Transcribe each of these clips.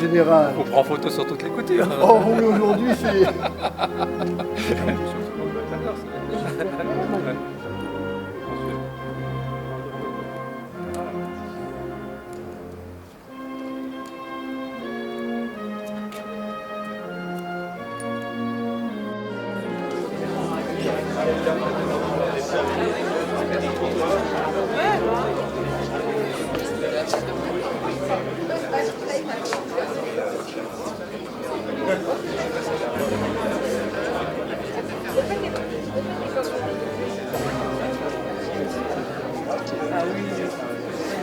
général. On prend photo sur toutes les coutures. Oh oui, aujourd'hui c'est... Ah oui,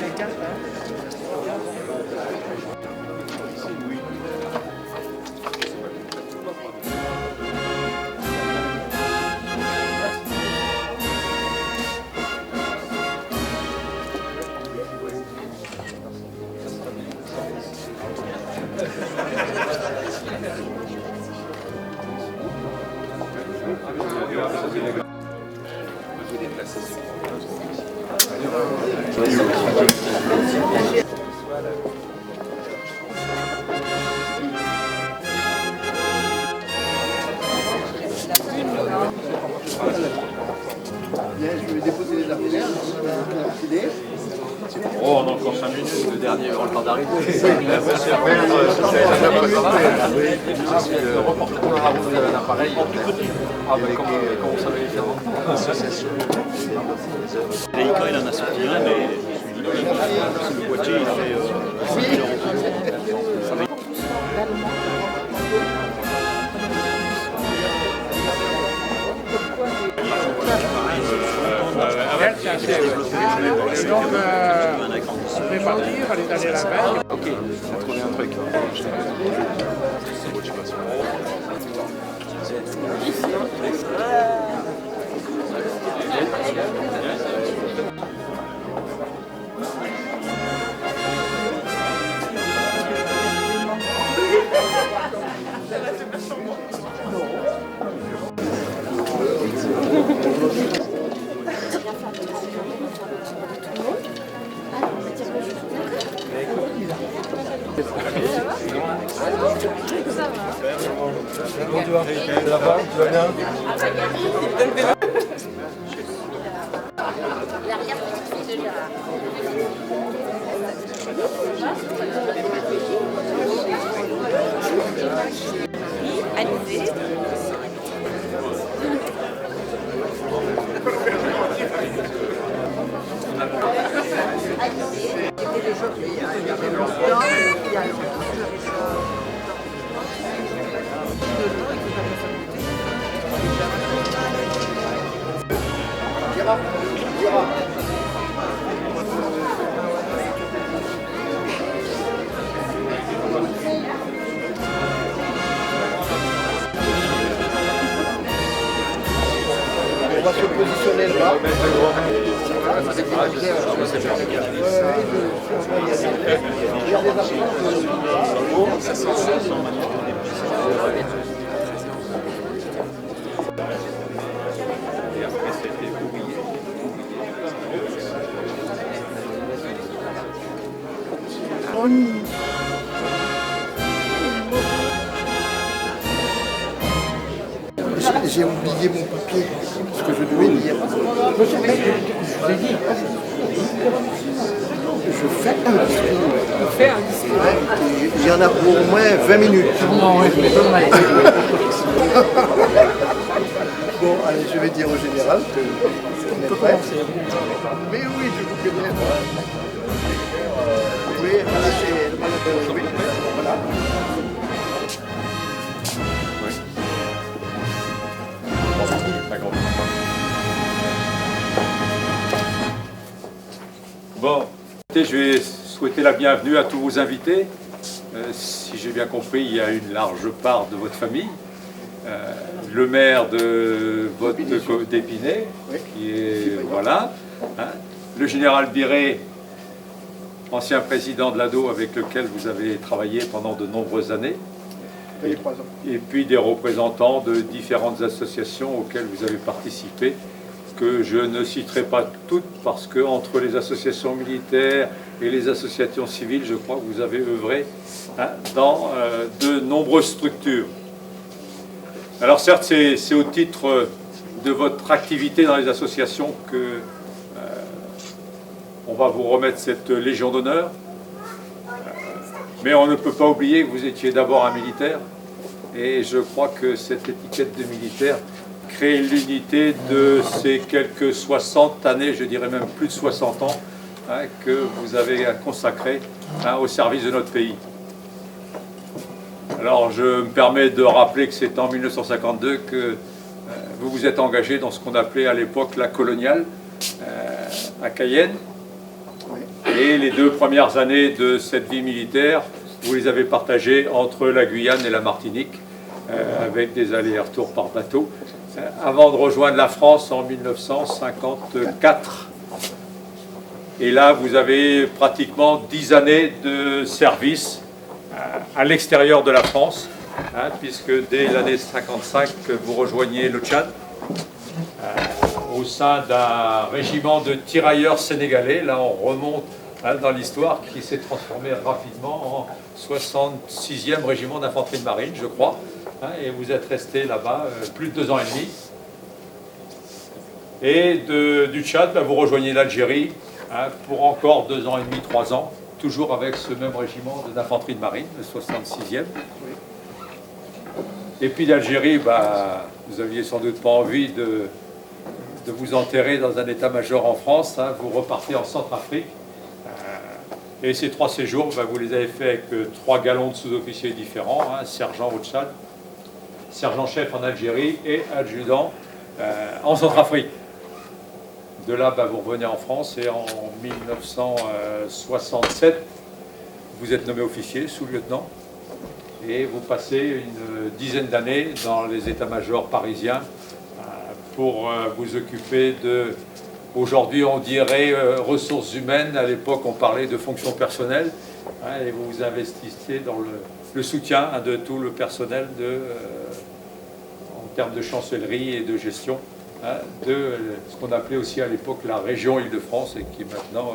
la carte. Bien, je vais déposer les affaires, Oh, on a encore 5 minutes. Le dernier aura le temps d'arriver. Vous avez un appareil. Ah, ben comment vous savez les faire? Leica, il en a sorti un, mais le boîtier, il fait 6 000 €. Donc, on peut partir, aller dans les ravins. Ok, on a trouvé un truc. Bonjour, ça va? Tu vas bien? Allez-y. On va se positionner là. J'ai oublié mon papier, ce que je devais lire. Je fais un discours. Il y en a pour au moins 20 minutes. Non, je vais pas mal. Bon, allez, je vais dire au général que on est prêt. Mais oui, je vous connais. Oui, voilà, c'est le malateur. Oui, voilà. Bon, je vais souhaiter la bienvenue à tous vos invités. Si j'ai bien compris, il y a une large part de votre famille. Le maire de votre d'Épinay, qui est voilà. Le général Biré, ancien président de l'ADO avec lequel vous avez travaillé pendant de nombreuses années. Et puis des représentants de différentes associations auxquelles vous avez participé que je ne citerai pas toutes parce que entre les associations militaires et les associations civiles, je crois que vous avez œuvré dans de nombreuses structures. Alors certes, c'est au titre de votre activité dans les associations que on va vous remettre cette Légion d'honneur. Mais on ne peut pas oublier que vous étiez d'abord un militaire. Et je crois que cette étiquette de militaire crée l'unité de ces quelques 60 années, je dirais même plus de 60 ans, que vous avez consacré au service de notre pays. Alors je me permets de rappeler que c'est en 1952 que vous vous êtes engagé dans ce qu'on appelait à l'époque la coloniale à Cayenne. Et les 2 premières années de cette vie militaire, vous les avez partagées entre la Guyane et la Martinique, avec des allers-retours par bateau, avant de rejoindre la France en 1954. Et là, vous avez pratiquement 10 années de service à l'extérieur de la France, puisque dès l'année 55, vous rejoignez le Tchad, au sein d'un régiment de tirailleurs sénégalais. Là, on remonte dans l'histoire, qui s'est transformé rapidement en 66e régiment d'infanterie de marine, je crois. Et vous êtes resté là-bas plus de 2 ans et demi. Et du Tchad, vous rejoignez l'Algérie pour encore 2 ans et demi, 3 ans, toujours avec ce même régiment d'infanterie de marine, le 66e. Et puis d'Algérie, vous aviez sans doute pas envie de vous enterrer dans un état-major en France. Vous repartez en Centrafrique. Et ces 3 séjours, vous les avez fait avec 3 galons de sous-officiers différents, sergent au Tchad, sergent-chef en Algérie et adjudant en Centrafrique. De là, vous revenez en France et en 1967, vous êtes nommé officier, sous-lieutenant, et vous passez une dizaine d'années dans les états-majors parisiens pour vous occuper de, aujourd'hui on dirait ressources humaines, à l'époque on parlait de fonction personnelle, et vous vous investissez dans le soutien de tout le personnel en termes de chancellerie et de gestion de ce qu'on appelait aussi à l'époque la région Île-de-France et qui maintenant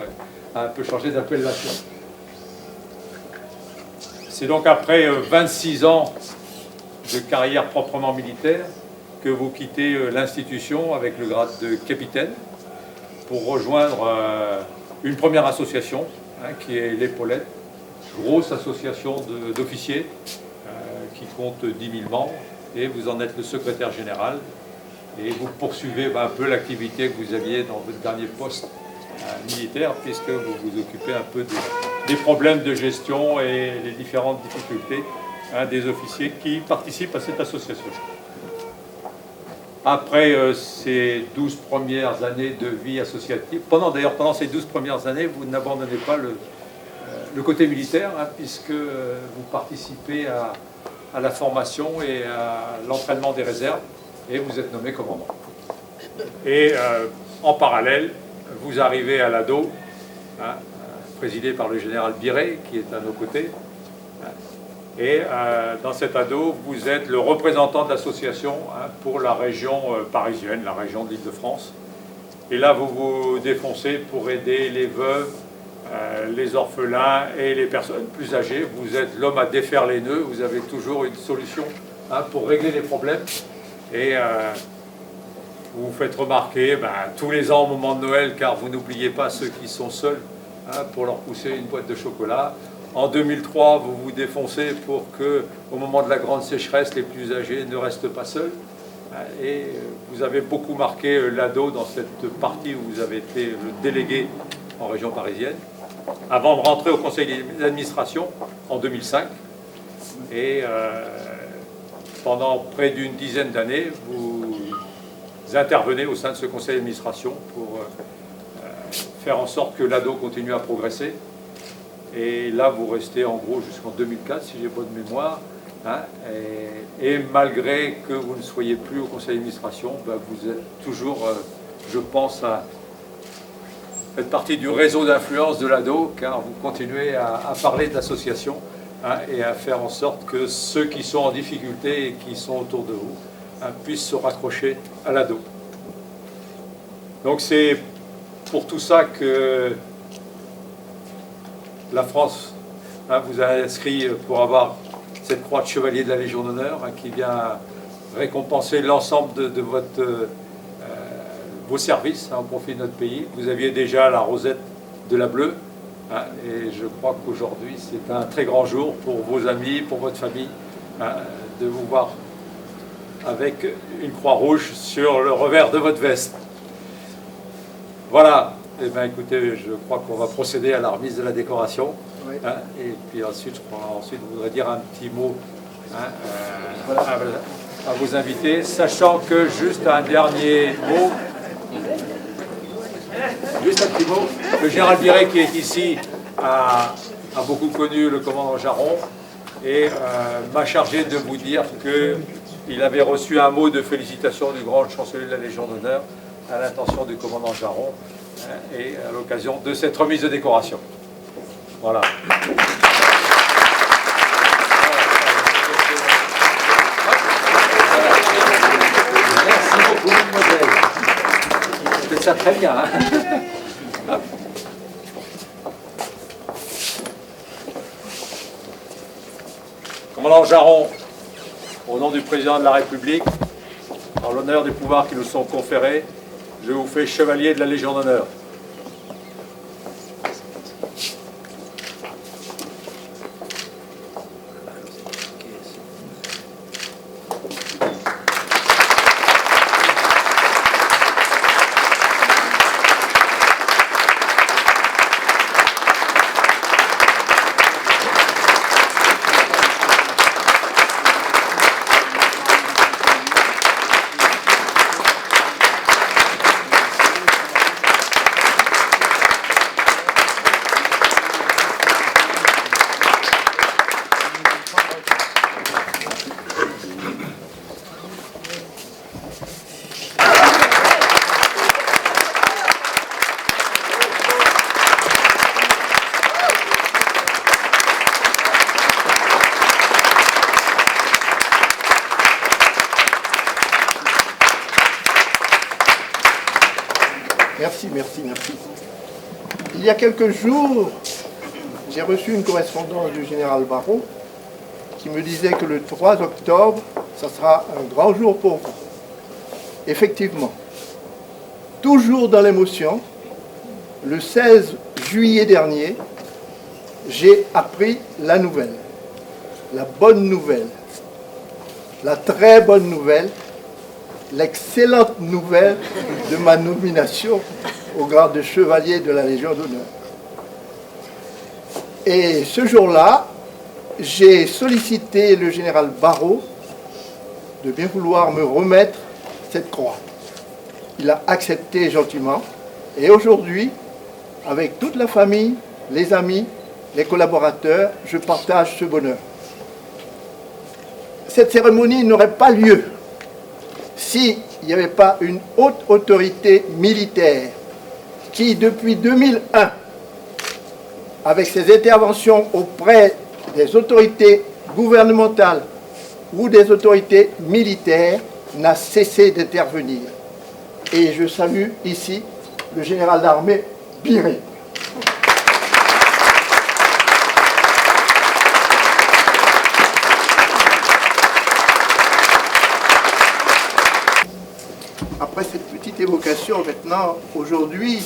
a un peu changé d'appellation. C'est donc après 26 ans de carrière proprement militaire que vous quittez l'institution avec le grade de capitaine pour rejoindre une première association qui est l'Épaulette, grosse association d'officiers qui compte 10 000 membres, et vous en êtes le secrétaire général et vous poursuivez un peu l'activité que vous aviez dans votre dernier poste militaire, puisque vous vous occupez un peu des problèmes de gestion et les différentes difficultés des officiers qui participent à cette association. Après ces 12 premières années de vie associative, pendant ces 12 premières années, vous n'abandonnez pas le côté militaire, puisque vous participez à la formation et à l'entraînement des réserves, et vous êtes nommé commandant. Et en parallèle, vous arrivez à l'ADO, présidé par le général Biret, qui est à nos côtés. Et dans cet ado, vous êtes le représentant de l'association pour la région parisienne, la région de l'Île-de-France. Et là, vous vous défoncez pour aider les veuves, les orphelins et les personnes plus âgées. Vous êtes l'homme à défaire les nœuds, vous avez toujours une solution pour régler les problèmes. Et vous vous faites remarquer tous les ans au moment de Noël, car vous n'oubliez pas ceux qui sont seuls, pour leur pousser une boîte de chocolat. En 2003, vous vous défoncez pour que, au moment de la grande sécheresse, les plus âgés ne restent pas seuls. Et vous avez beaucoup marqué l'ADO dans cette partie où vous avez été le délégué en région parisienne, avant de rentrer au conseil d'administration en 2005. Et pendant près d'une dizaine d'années, vous intervenez au sein de ce conseil d'administration pour faire en sorte que l'ADO continue à progresser. Et là, vous restez en gros jusqu'en 2004, si j'ai bonne mémoire. Et malgré que vous ne soyez plus au conseil d'administration, vous êtes toujours, je pense, à être partie du réseau d'influence de l'ADO, car vous continuez à parler de l'association et à faire en sorte que ceux qui sont en difficulté et qui sont autour de vous puissent se raccrocher à l'ADO. Donc c'est pour tout ça que la France vous a inscrit pour avoir cette croix de chevalier de la Légion d'honneur qui vient récompenser l'ensemble de vos services au profit de notre pays. Vous aviez déjà la rosette de la bleue et je crois qu'aujourd'hui c'est un très grand jour pour vos amis, pour votre famille, de vous voir avec une croix rouge sur le revers de votre veste. Voilà, eh bien écoutez, je crois qu'on va procéder à la remise de la décoration. Oui. Et puis ensuite, je voudrais dire un petit mot à vos invités, sachant que juste un dernier mot, juste un petit mot, le général Biret qui est ici a beaucoup connu le commandant Jaron et m'a chargé de vous dire qu'il avait reçu un mot de félicitation du grand chancelier de la Légion d'honneur à l'intention du commandant Jaron et à l'occasion de cette remise de décoration. Voilà. Merci beaucoup, mademoiselle. Vous faites ça très bien. Commandant Jaron, au nom du président de la République, en l'honneur des pouvoirs qui nous sont conférés, je vous fais chevalier de la Légion d'honneur. Merci. Il y a quelques jours, j'ai reçu une correspondance du général Barrot qui me disait que le 3 octobre, ça sera un grand jour pour vous. Effectivement, toujours dans l'émotion, le 16 juillet dernier, j'ai appris la nouvelle, la bonne nouvelle, la très bonne nouvelle, l'excellente nouvelle de ma nomination au grade de chevalier de la Légion d'honneur. Et ce jour-là, j'ai sollicité le général Barrot de bien vouloir me remettre cette croix. Il a accepté gentiment. Et aujourd'hui, avec toute la famille, les amis, les collaborateurs, je partage ce bonheur. Cette cérémonie n'aurait pas lieu s'il n'y avait pas une haute autorité militaire qui, depuis 2001, avec ses interventions auprès des autorités gouvernementales ou des autorités militaires, n'a cessé d'intervenir. Et je salue ici le général d'armée Biret. Après cette petite évocation, maintenant, aujourd'hui,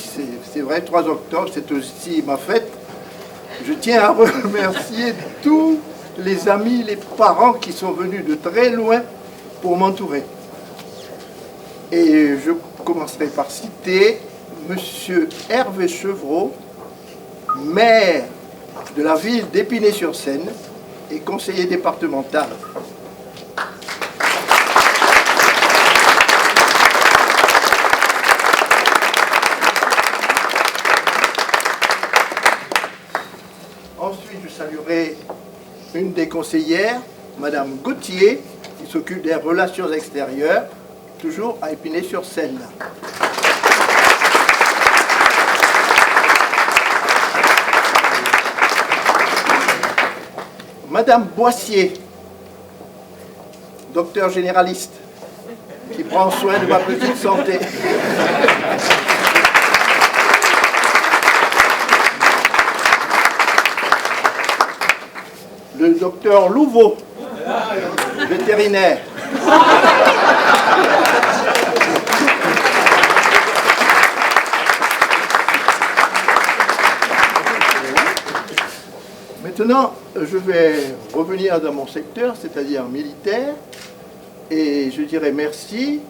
c'est vrai, 3 octobre, c'est aussi ma fête. Je tiens à remercier tous les amis, les parents qui sont venus de très loin pour m'entourer. Et je commencerai par citer M. Hervé Chevreau, maire de la ville d'Épinay-sur-Seine et conseiller départemental. Ensuite, je saluerai une des conseillères, Madame Gauthier, qui s'occupe des relations extérieures, toujours à Épinay-sur-Seine. Madame Boissier, docteur généraliste, qui prend soin de ma petite santé. le docteur Louveau, vétérinaire. Maintenant, je vais revenir dans mon secteur, c'est-à-dire militaire, et je dirais merci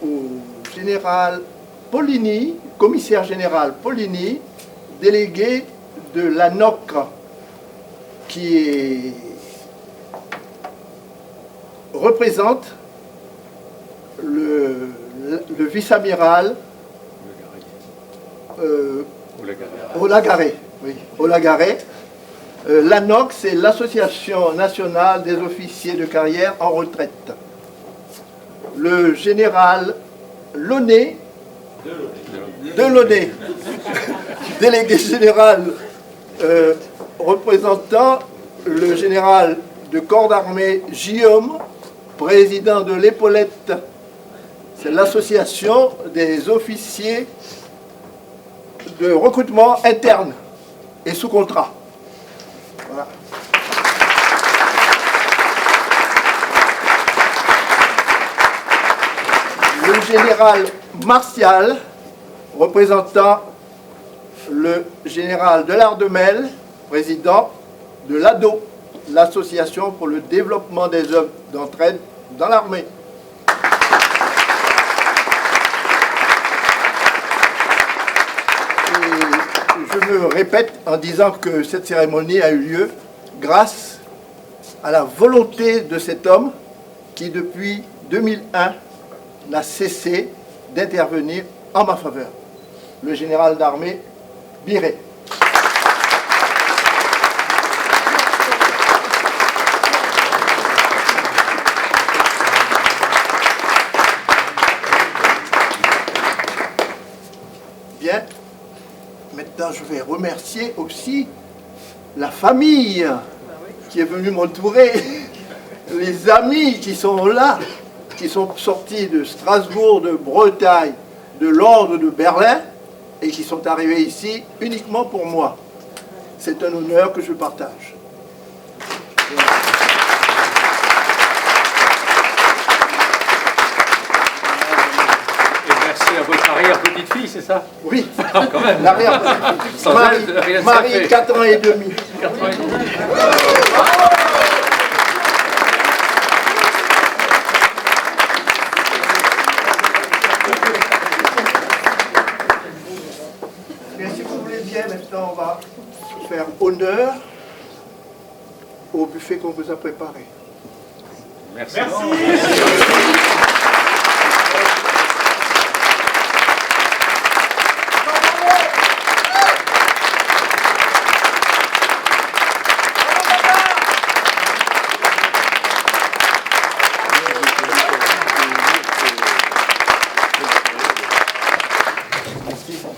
au général Poligny, commissaire général Poligny, délégué de l'ANOC, qui représente le vice-amiral Olagaré. Oui, Olagaré. L'ANOC, c'est l'Association nationale des officiers de carrière en retraite. Le général Launay, Delaunay, délégué général représentant le général de corps d'armée Guillaume, président de l'Épaulette. C'est l'association des officiers de recrutement interne et sous contrat. Voilà. Le général Martial, représentant le général Delardemel, président de l'ADO, l'Association pour le développement des œuvres d'entraide dans l'armée. Je me répète en disant que cette cérémonie a eu lieu grâce à la volonté de cet homme qui, depuis 2001, n'a cessé d'intervenir en ma faveur, le général d'armée Biret. Bien. Maintenant, je vais remercier aussi la famille qui est venue m'entourer, les amis qui sont là, qui sont sortis de Strasbourg, de Bretagne, de Londres, de Berlin, et qui sont arrivés ici uniquement pour moi. C'est un honneur que je partage. Merci à votre arrière-petite-fille, c'est ça? Oui, Quand même. l'arrière-petite-fille. Marie, 4 ans et demi. 4 ans et demi. Bien, si vous voulez bien, maintenant, on va faire honneur au buffet qu'on vous a préparé. Merci.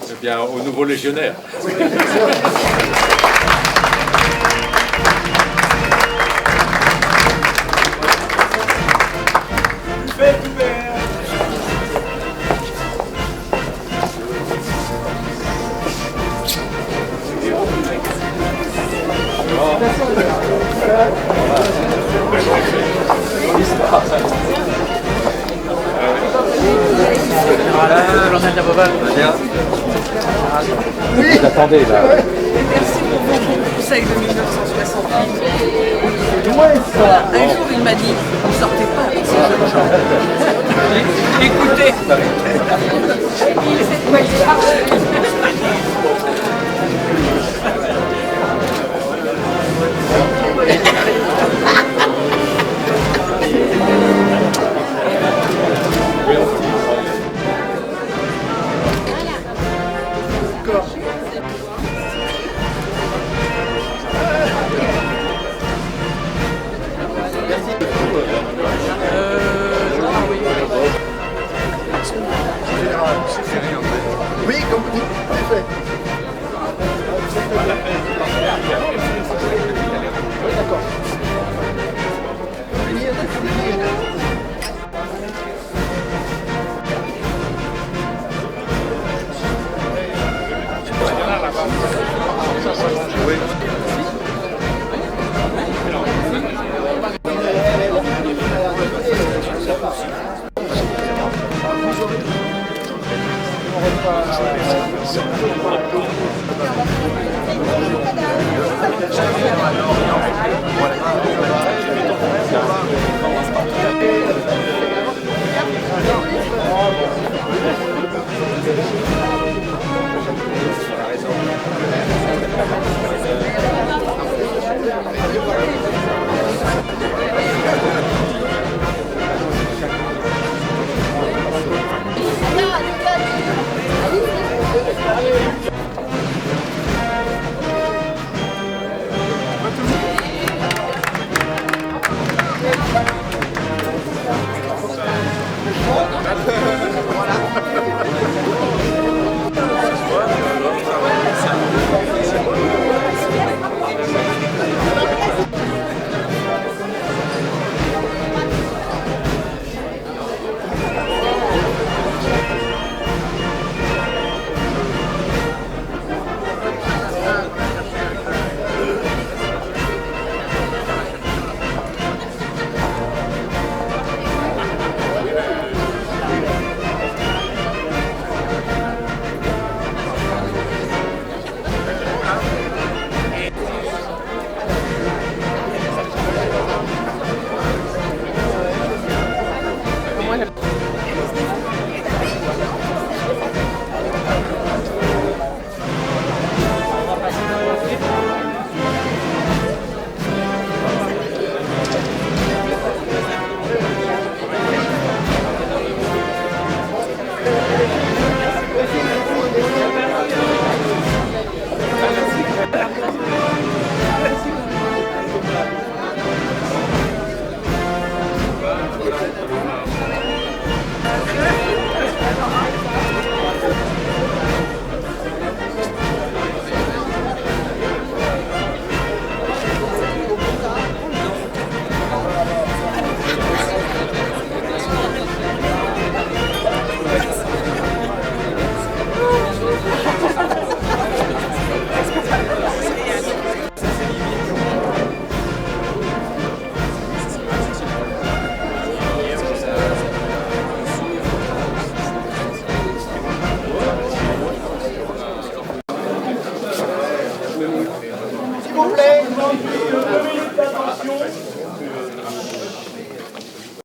Eh bien, au nouveau légionnaire. Oui. Attendez, là. Merci pour vos conseils de 1968. Ouais, ça. Un jour, il m'a dit, ne sortez pas avec ces jeunes gens. Écoutez. Oui, comme vous dites, en effet. Oui, d'accord.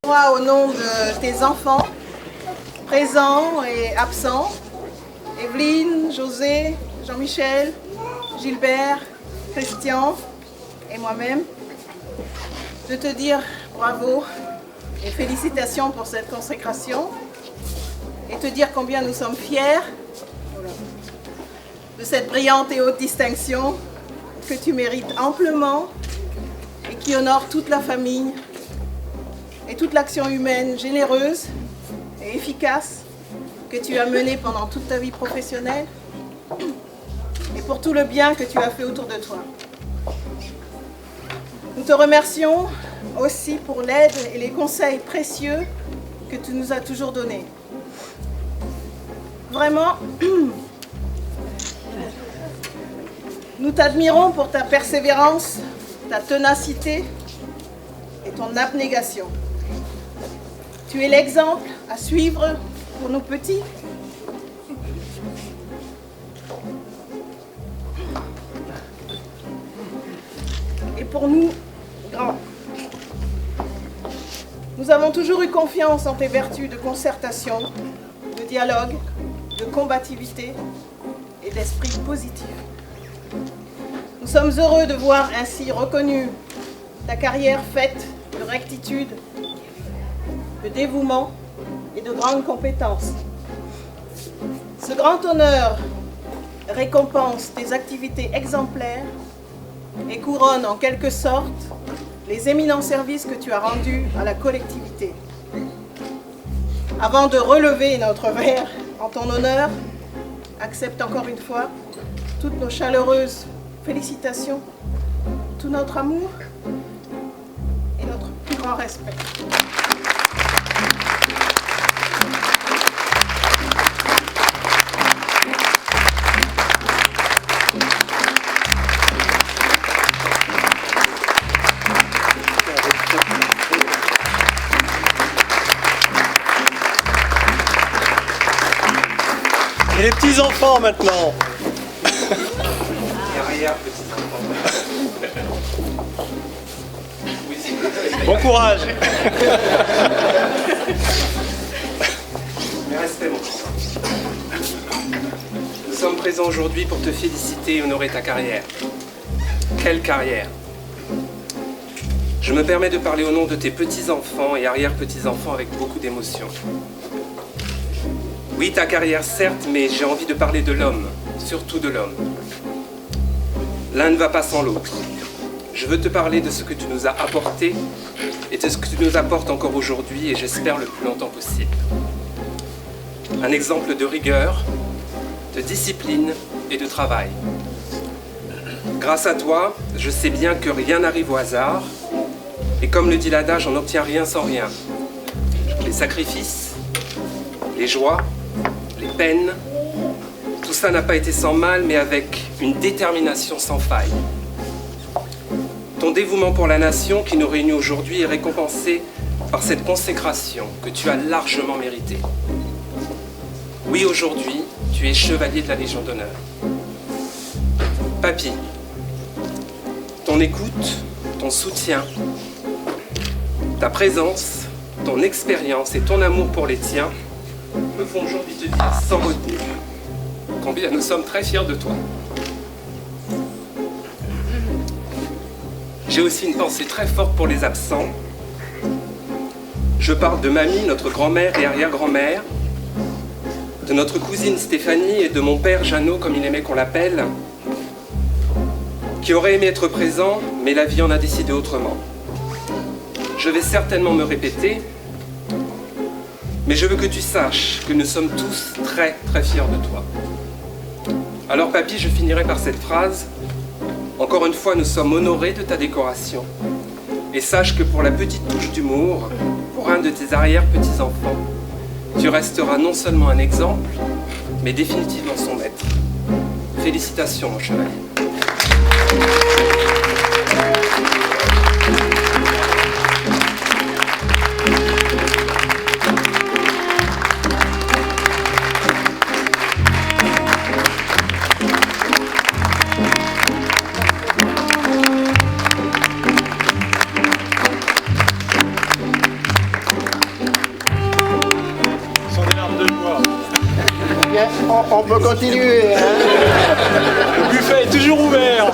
Moi, au nom de tes enfants, présents et absents, Evelyne, José, Jean-Michel, Gilbert, Christian et moi-même, de te dire bravo et félicitations pour cette consécration et te dire combien nous sommes fiers de cette brillante et haute distinction que tu mérites amplement et qui honore toute la famille et toute l'action humaine généreuse et efficace que tu as menée pendant toute ta vie professionnelle et pour tout le bien que tu as fait autour de toi. Nous te remercions aussi pour l'aide et les conseils précieux que tu nous as toujours donnés. Vraiment, nous t'admirons pour ta persévérance, ta ténacité et ton abnégation. Tu es l'exemple à suivre pour nos petits. Et pour nous, grands. Nous avons toujours eu confiance en tes vertus de concertation, de dialogue, de combativité et d'esprit positif. Nous sommes heureux de voir ainsi reconnue ta carrière faite de rectitude, de dévouement et de grandes compétences. Ce grand honneur récompense tes activités exemplaires et couronne en quelque sorte les éminents services que tu as rendus à la collectivité. Avant de relever notre verre en ton honneur, accepte encore une fois toutes nos chaleureuses félicitations, tout notre amour et notre plus grand respect. Et les petits-enfants maintenant. Bon courage. Mes respects, mon fils. Nous sommes présents aujourd'hui pour te féliciter et honorer ta carrière. Quelle carrière! Je me permets de parler au nom de tes petits-enfants et arrière-petits-enfants avec beaucoup d'émotion. Oui, ta carrière certes, mais j'ai envie de parler de l'homme, surtout de l'homme. L'un ne va pas sans l'autre. je veux te parler de ce que tu nous as apporté et de ce que tu nous apportes encore aujourd'hui et j'espère le plus longtemps possible. Un exemple de rigueur, de discipline et de travail. Grâce à toi, je sais bien que rien n'arrive au hasard et comme le dit l'adage, on n'obtient rien sans rien. Les sacrifices, les joies, les peines, tout ça n'a pas été sans mal, mais avec une détermination sans faille. Ton dévouement pour la nation qui nous réunit aujourd'hui est récompensé par cette consécration que tu as largement méritée. Oui, aujourd'hui, tu es chevalier de la Légion d'honneur. Papy, ton écoute, ton soutien, ta présence, ton expérience et ton amour pour les tiens me font aujourd'hui te dire sans retenue combien nous sommes très fiers de toi. J'ai aussi une pensée très forte pour les absents. Je parle de mamie, notre grand-mère et arrière-grand-mère, de notre cousine Stéphanie et de mon père Jeannot, comme il aimait qu'on l'appelle, qui aurait aimé être présent, mais la vie en a décidé autrement. Je vais certainement me répéter, mais je veux que tu saches que nous sommes tous très très fiers de toi. Alors papy, je finirai par cette phrase. Encore une fois, nous sommes honorés de ta décoration. Et sache que pour la petite touche d'humour, pour un de tes arrière-petits-enfants, tu resteras non seulement un exemple, mais définitivement son maître. Félicitations, mon chevalier. On peut continuer. Hein. Le buffet est toujours ouvert.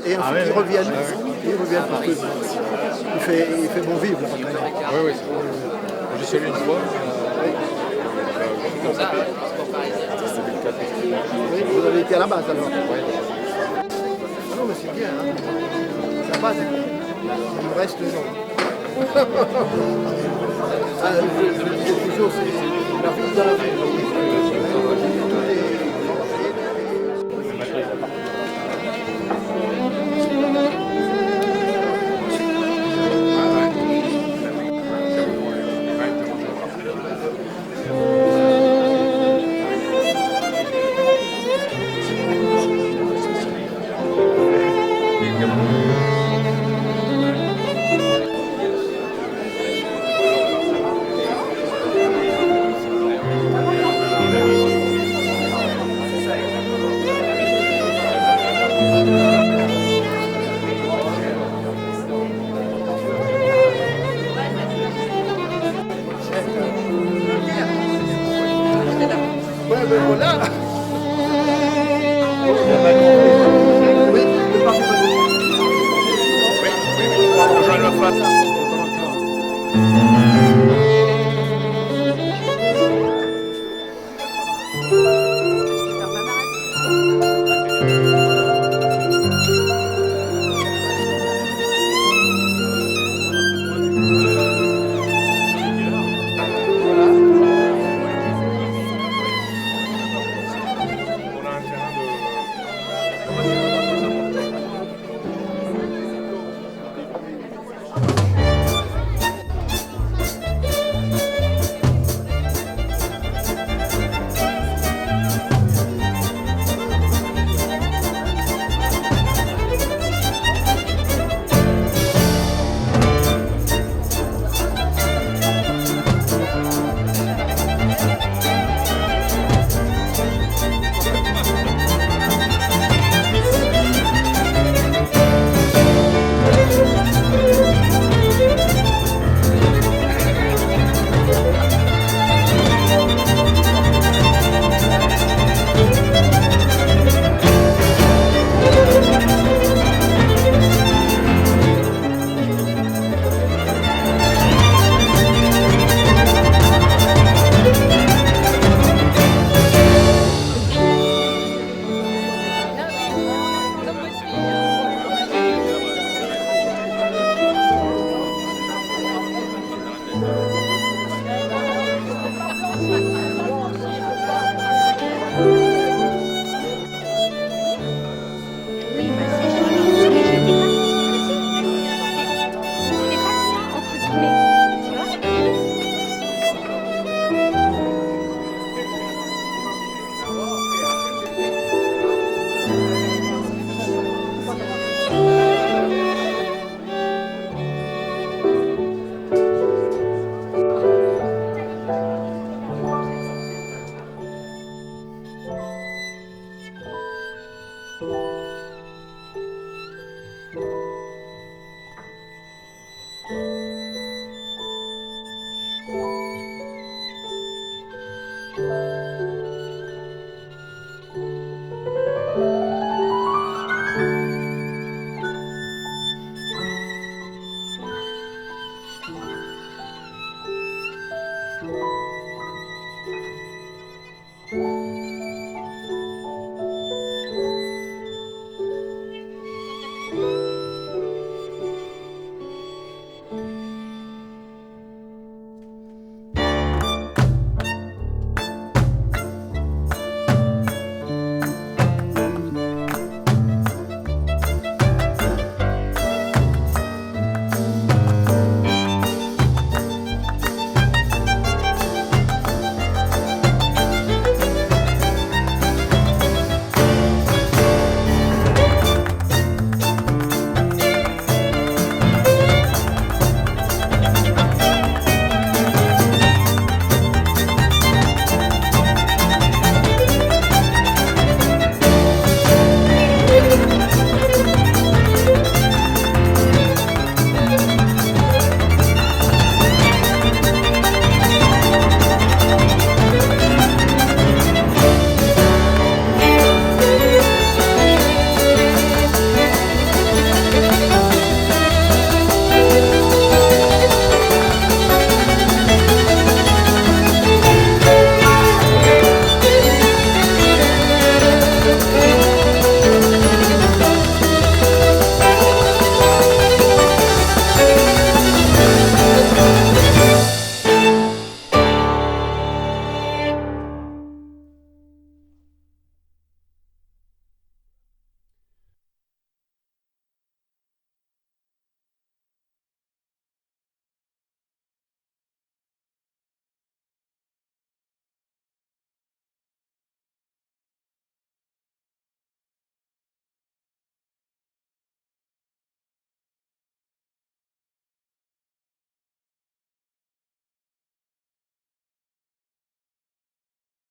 Et ensuite ils reviennent. Ils reviennent parce que il fait bon vivre. Oui, j'ai celui une fois. Oui, vous avez été à la base alors. Non mais c'est bien, hein. Ça passe, il me reste non. Je le disais toujours, c'est la vie dans la vie. Joël Laflatte.